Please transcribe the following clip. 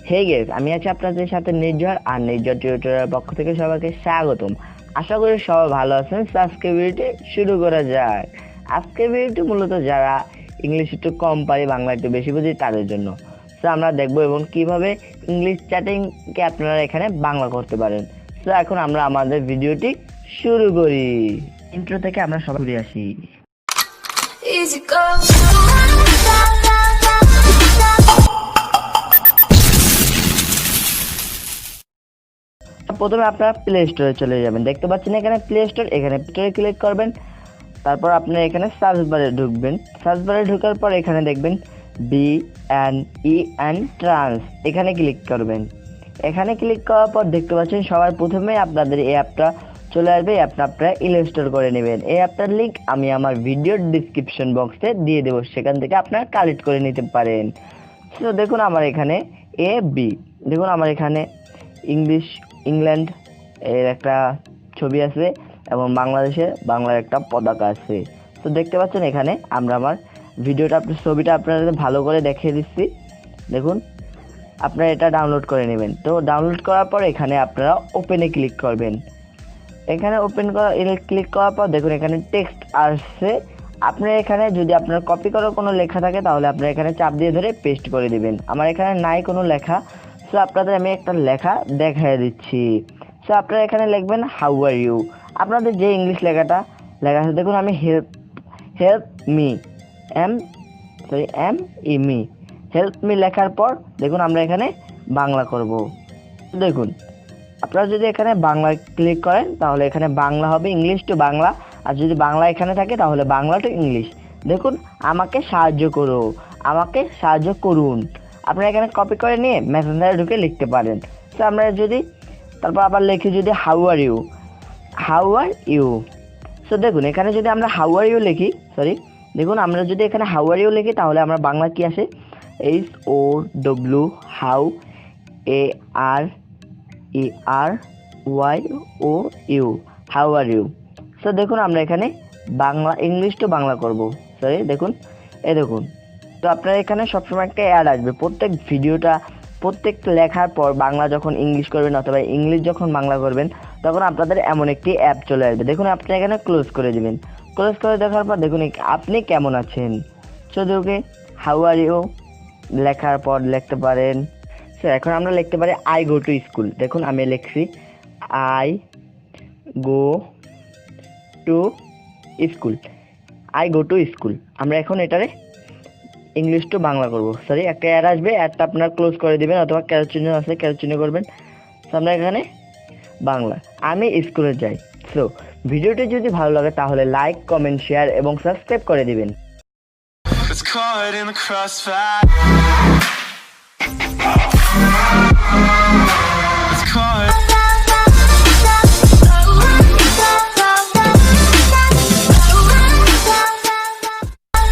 Hey guys, আমি আছি আপনাদের সাথে নির্ঝর, আর নির্ঝর টিউটোরিয়ালের পক্ষ থেকে সবাইকে স্বাগতম। আশা করি সবাই ভালো আছেন। আজকের ভিডিওটি শুরু করা যাক। আজকের ভিডিওটি মূলত যারা ইংলিশ একটু কম পারে, বাংলা একটু বেশি বুঝি তাদের জন্য। তো আমরা দেখবো এবং কিভাবে ইংলিশ চ্যাটিংকে আপনারা এখানে বাংলা করতে পারেন। তো এখন আমরা আমাদের ভিডিওটি শুরু করি। ইন্ট্রো থেকে আমরা সবাই ঘুরে আসি। প্রথমে আপনারা প্লে স্টোরে চলে যাবেন। দেখতে পাচ্ছেন এখানে প্লে স্টোর, এখানে প্লে ক্লিক করবেন। তারপর আপনি এখানে সার্চ বারে ঢুকবেন। সার্চ বারে ঢোকার পর এখানে দেখবেন BNEN ট্রান্স, এখানে ক্লিক করবেন। এখানে ক্লিক করার পর দেখতে পাচ্ছেন সবার প্রথমে আপনাদের এই অ্যাপটা চলে আসবে। এই অ্যাপটা আপনারা ইনস্টল করে নেবেন। এই অ্যাপটার লিঙ্ক আমি আমার ভিডিওর ডিসক্রিপশন বক্সে দিয়ে দেবো, সেখান থেকে আপনারা কালেক্ট করে নিতে পারেন। তো দেখুন আমার এখানে দেখুন আমার এখানে ইংল্যান্ড এর একটা ছবি আছে এবং বাংলার একটা পতাকা আছে। তো দেখতে পাচ্ছেন এখানে আমরা আমার ছবিটা আপনাদের ভালো করে দেখিয়ে দিচ্ছি। দেখুন আপনারা এটা ডাউনলোড করে নেবেন। তো ডাউনলোড করার পর এখানে আপনারা ওপেনে ক্লিক করবেন। এখানে ক্লিক করার পর দেখুন এখানে টেক্সট আসছে। আপনার এখানে যদি আপনার কপি করার কোনো লেখা থাকে তাহলে আপনারা এখানে চাপ দিয়ে ধরে পেস্ট করে দিবেন। আমার এখানে নাই কোনো লেখা, সো আপনাদের আমি একটা লেখা দেখাই দিচ্ছি। সো আপনারা এখানে লিখবেন হাউ আর ইউ। আপনাদের যে ইংলিশ লেখা আছে দেখুন আমি হেল্প মি হেল্প মি লেখার পর দেখুন আমরা এখানে বাংলা করব। দেখুন আপনারা যদি এখানে বাংলা ক্লিক করেন তাহলে এখানে বাংলা হবে, ইংলিশ টু বাংলা। আর যদি বাংলা এখানে থাকে তাহলে বাংলা টু ইংলিশ। দেখুন আমাকে সাহায্য করুন। আপনারা এখানে কপি করে নিয়ে মেসেঞ্জারে ঢুকে লিখতে পারেন। তো আমরা তারপর আবার লিখি যদি হাউ আর ইউ। সো দেখুন এখানে যদি আমরা হাউ আর ইউ লিখি, দেখুন আমরা যদি এখানে হাউ আর ইউ লিখি তাহলে আমরা বাংলা কি আসে, HOW how ARERYOU how are you. So দেখুন আমরা এখানে ইংলিশ টু বাংলা করব। দেখুন তো আপনার এখানে সবসময় একটা অ্যাড আসবে। প্রত্যেক লেখার পর বাংলা যখন ইংলিশ করবেন অথবা ইংলিশ যখন বাংলা করবেন তখন আপনাদের এমন একটি অ্যাপ চলে আসবে। দেখুন আপনি এখানে ক্লোজ করে দিবেন। ক্লোজ করে দেখার পর দেখুন আপনি কেমন আছেন। ওকে হাউ আর ইউ লেখার পর লিখতে পারেন। সো এখন আমরা লিখতে পারি আই গো টু স্কুল। দেখুন আমি লিখছি আই গো টু স্কুল। আমরা এখন এটারে ইংলিশ টু বাংলা করব। একটা অ্যাড আসবে, অ্যাডটা আপনারা ক্লোজ করে দিবেন অথবা ক্যারো চিহ্ন আছে ক্যারো চিহ্ন করবেন। আমরা এখানে বাংলা আমি স্কুলে যাই। সো ভিডিওটি যদি ভালো লাগে তাহলে লাইক, কমেন্ট, শেয়ার এবং সাবস্ক্রাইব করে দিবেন।